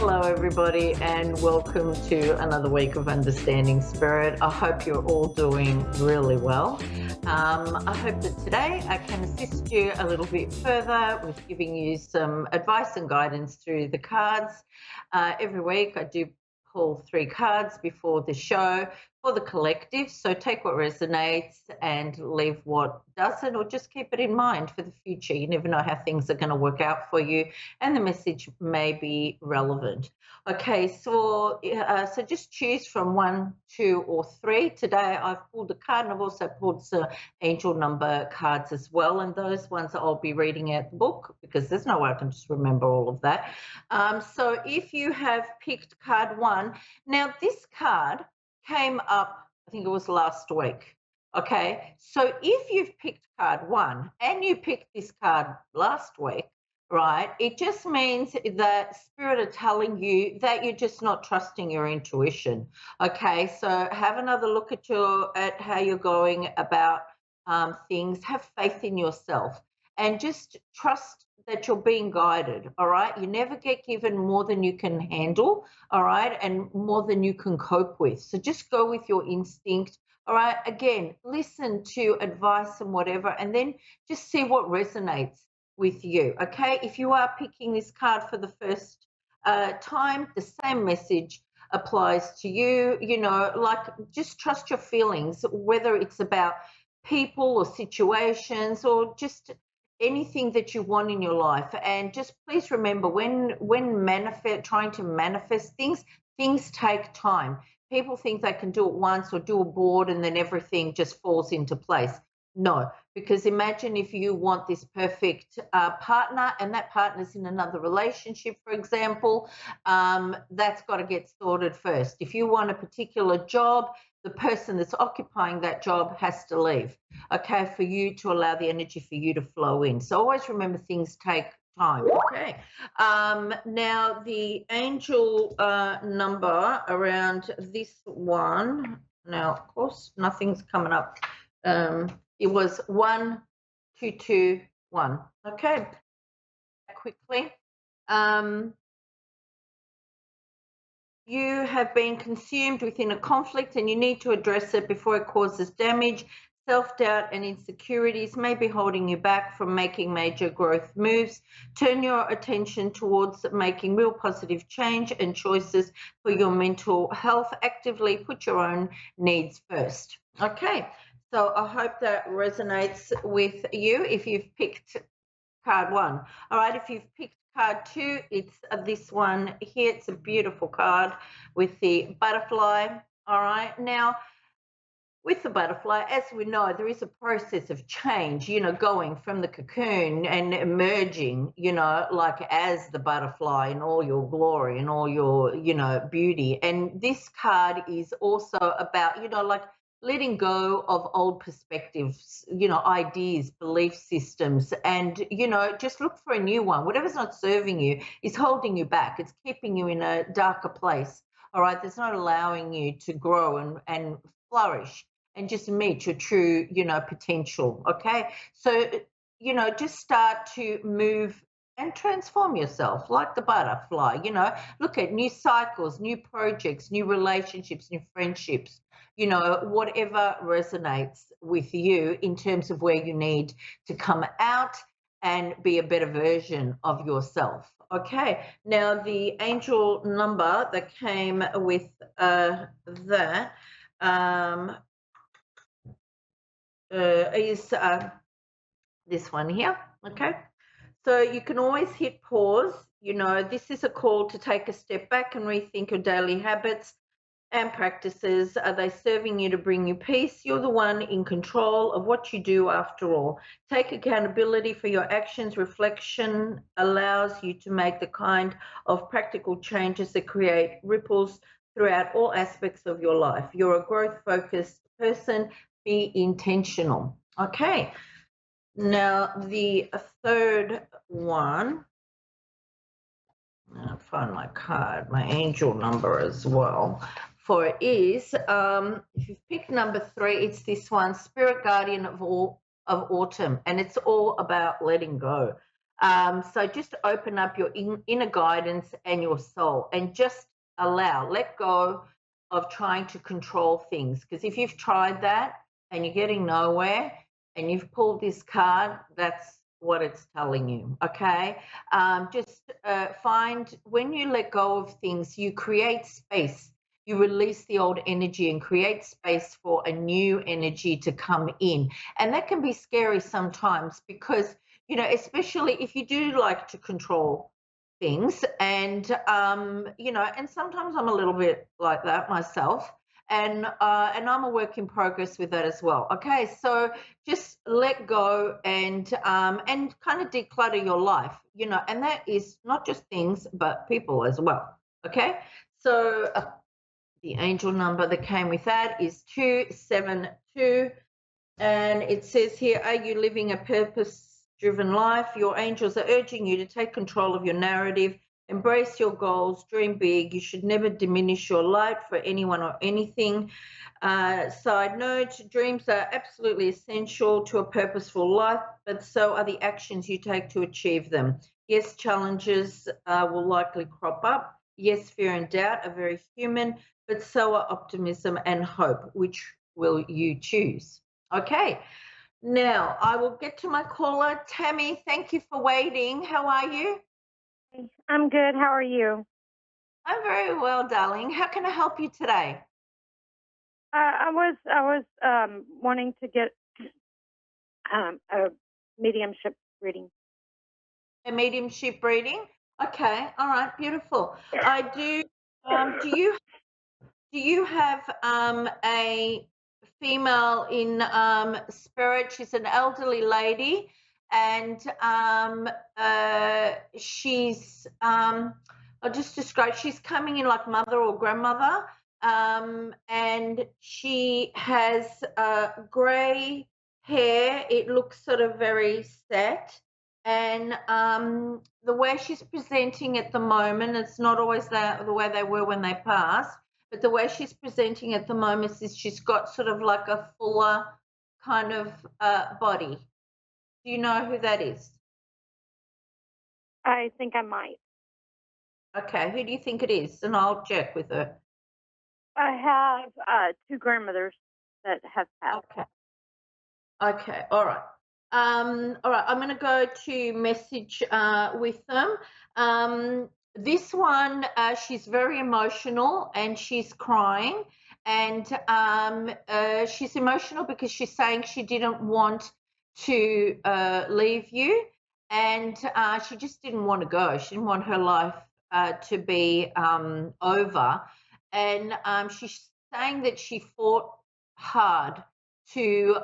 Hello, everybody, and welcome to another week of Understanding Spirit. I hope you're all doing really well. I hope that today I can assist you a little bit further with giving you some advice and guidance through the cards. Every week I do pull 3 cards before the show for the collective. So take what resonates and leave what doesn't, or just keep it in mind for the future. You never know how things are going to work out for you, and the message may be relevant. Okay, so just choose from 1, 2, or 3. Today I've pulled a card, and I've also pulled some angel number cards as well, and those ones I'll be reading out the book because there's no way I can just remember all of that. So if you have picked card 1, now this card came up, I think it was last week. Okay, so if you've picked card 1 and you picked this card last week, right, it just means that Spirit are telling you that you're just not trusting your intuition. Okay, so have another look at how you're going about things. Have faith in yourself and just trust that you're being guided. All right, you never get given more than you can handle. All right, and more than you can cope with. So just go with your instinct. All right, again, listen to advice and whatever, and then just see what resonates with you. Okay, if you are picking this card for the first time, the same message applies to you. You know, like, just trust your feelings, whether it's about people or situations or just anything that you want in your life. And just please remember, when trying to manifest things take time. People think they can do it once or do a board and then everything just falls into place. No, because imagine if you want this perfect partner and that partner's in another relationship, for example, that's got to get sorted first. If you want a particular job, the person that's occupying that job has to leave, okay, for you to allow the energy for you to flow in. So always remember, things take time. Okay. Now the angel number around this one. Now, of course, nothing's coming up. It was 1, 2, 2, 1. Okay. Quickly. You have been consumed within a conflict and you need to address it before it causes damage. Self-doubt and insecurities may be holding you back from making major growth moves. Turn your attention towards making real positive change and choices for your mental health. Actively put your own needs first. Okay, so I hope that resonates with you if you've picked card 1. All right, if you've picked card 2, it's this one here. It's a beautiful card with the butterfly. All right, now with the butterfly, as we know, there is a process of change, you know, going from the cocoon and emerging, you know, like as the butterfly in all your glory and all your, you know, beauty. And this card is also about, you know, like letting go of old perspectives, you know, ideas, belief systems, and, you know, just look for a new one. Whatever's not serving you is holding you back. It's keeping you in a darker place. All right, that's not allowing you to grow and flourish and just meet your true, you know, potential. Okay, so, you know, just start to move and transform yourself like the butterfly. You know, look at new cycles, new projects, new relationships, new friendships, you know, whatever resonates with you in terms of where you need to come out and be a better version of yourself. Okay, now the angel number that came with that is this one here. Okay, so you can always hit pause. You know, this is a call to take a step back and rethink your daily habits and practices. Are they serving you to bring you peace? You're the one in control of what you do after all. Take accountability for your actions. Reflection allows you to make the kind of practical changes that create ripples throughout all aspects of your life. You're a growth-focused person. Be intentional. Okay. Now, the third one, I'll find my card, my angel number as well, for it is, if you've picked number 3, it's this one, Spirit Guardian of Autumn, and it's all about letting go. So just open up your inner guidance and your soul and just let go of trying to control things. Because if you've tried that and you're getting nowhere and you've pulled this card, that's what it's telling you. Okay. Just find when you let go of things, you create space. You release the old energy and create space for a new energy to come in. And that can be scary sometimes because especially if you do like to control things and sometimes I'm a little bit like that myself and I'm a work in progress with that as well. Okay, so just let go and kind of declutter your life, and that is not just things but people as well. Okay, so the angel number that came with that is 272. And it says here, are you living a purpose-driven life? Your angels are urging you to take control of your narrative, embrace your goals, dream big. You should never diminish your light for anyone or anything. Side note, dreams are absolutely essential to a purposeful life, but so are the actions you take to achieve them. Yes, challenges will likely crop up. Yes, fear and doubt are very human, but so are optimism and hope. Which will you choose? Okay, now I will get to my caller. Tammy, thank you for waiting. How are you? I'm good. How are you? I'm very well, darling. How can I help you today? I was wanting to get a mediumship reading. A mediumship reading? Okay, all right, beautiful. I do. Do you have a female in spirit? She's an elderly lady, and she's I'll just describe. She's coming in like mother or grandmother, and she has grey hair. It looks sort of very set, and the way she's presenting at the moment, it's not always the way they were when they passed, but the way she's presenting at the moment is she's got sort of like a fuller kind of body. Do you know who that is? I think I might. Okay, who do you think it is? And I'll check with her. I have two grandmothers that have passed. Okay. Okay, all right. All right, I'm going to go to message with them. This one, she's very emotional and she's crying, and she's emotional because she's saying she didn't want to leave you, and she just didn't want to go. She didn't want her life to be over, and she's saying that she fought hard to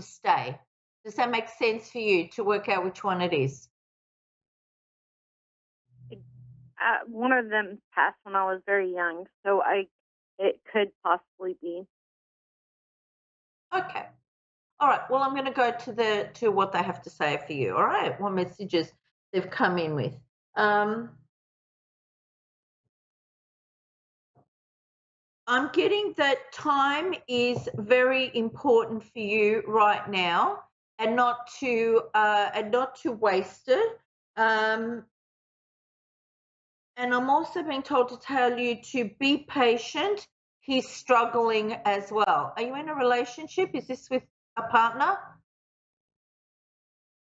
stay. Does that make sense for you to work out which one it is? One of them passed when I was very young, so it could possibly be. Okay. All right. Well, I'm going to go to what they have to say for you. All right. What messages they've come in with. I'm getting that time is very important for you right now, and not to waste it. And I'm also being told to tell you to be patient. He's struggling as well. Are you in a relationship? Is this with a partner?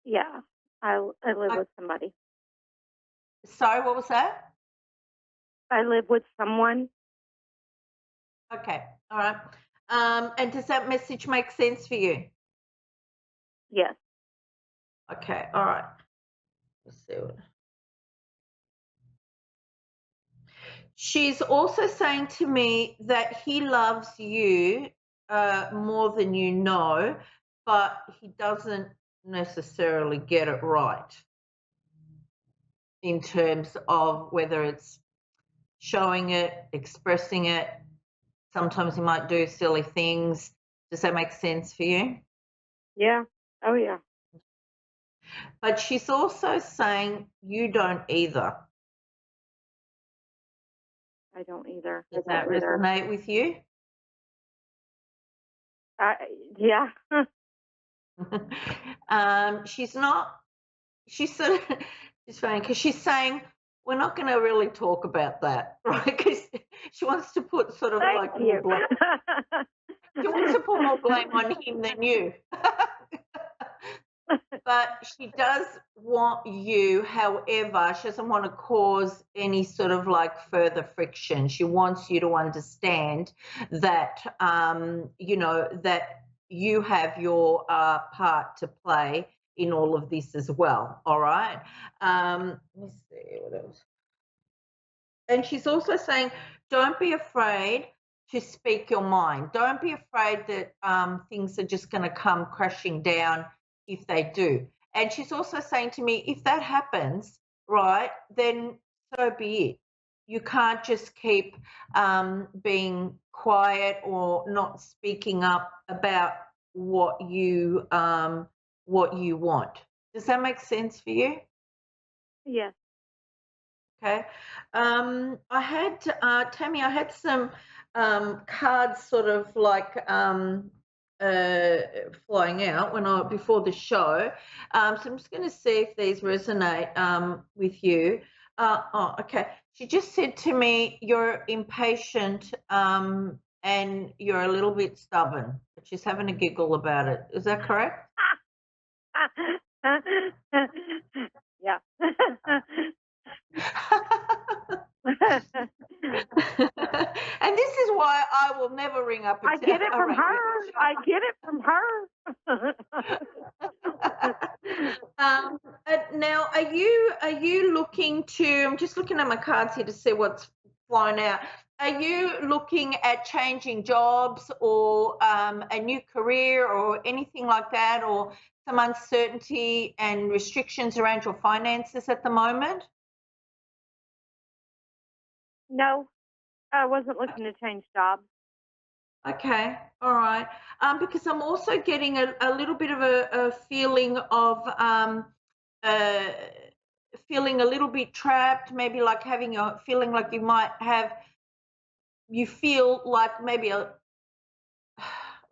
Yeah, I live with somebody. Sorry, what was that? I live with someone. Okay, all right. And does that message make sense for you? Yes. Okay, all right. Let's see. She's also saying to me that he loves you more than you know, but he doesn't necessarily get it right in terms of whether it's showing it, expressing it. Sometimes he might do silly things. Does that make sense for you? Yeah. Oh, yeah. But she's also saying you don't either. I don't either. Does that resonate with you? Yeah. She's not she's sort of she's funny because she's saying we're not going to really talk about that, right? Because she wants to put sort of Thank like more you. blame. She wants to put more blame on him than you. But she does want you, however, she doesn't want to cause any sort of like further friction. She wants you to understand that, that you have your part to play in all of this as well. All right. Let me see what else. And she's also saying, don't be afraid to speak your mind. Don't be afraid that things are just going to come crashing down if they do. And she's also saying to me, if that happens, right, then so be it. You can't just keep being quiet or not speaking up about what you want. Does that make sense for you? Yes. Okay. I had Tammy. I had some cards sort of like flying out when I before the show. So I'm just going to see if these resonate with you. Okay. She just said to me, "You're impatient and you're a little bit stubborn." But she's having a giggle about it. Is that correct? Yeah. And this is why I will never ring up I get it a from radio her. show. I get it from her. Now, are you looking to? I'm just looking at my cards here to see what's flying out. Are you looking at changing jobs or a new career or anything like that, or some uncertainty and restrictions around your finances at the moment? No, I wasn't looking to change jobs. Okay, all right. Because I'm also getting a little bit of a feeling of uh, feeling a little bit trapped, maybe like having a feeling like you feel like maybe like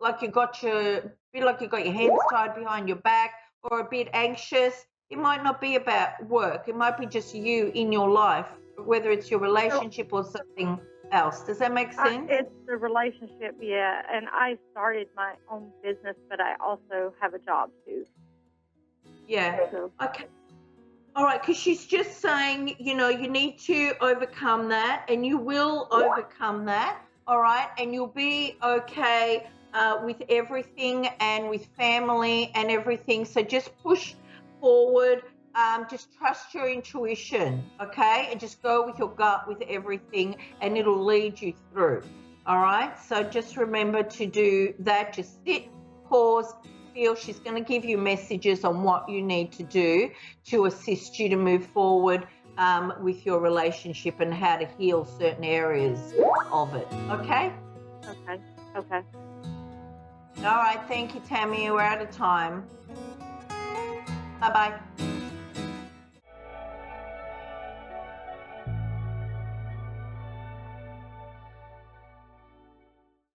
feel like you got your hands tied behind your back or a bit anxious. It might not be about work. It might be just you in your life, whether it's your So relationship or something else. Does that make sense? it's the relationship, yeah. And I started my own business, but I also have a job too. Yeah. So, Okay. All right, because she's just saying, you need to overcome that, and you will overcome that. All right, and you'll be okay with everything and with family and everything. So just push forward. Just trust your intuition, okay, and just go with your gut with everything, and it'll lead you through. All right. So just remember to do that. Just sit, pause, feel. She's going to give you messages on what you need to do to assist you to move forward with your relationship and how to heal certain areas of it. Okay? okay. Okay. All right. Thank you, Tammy. We're out of time. Bye-bye.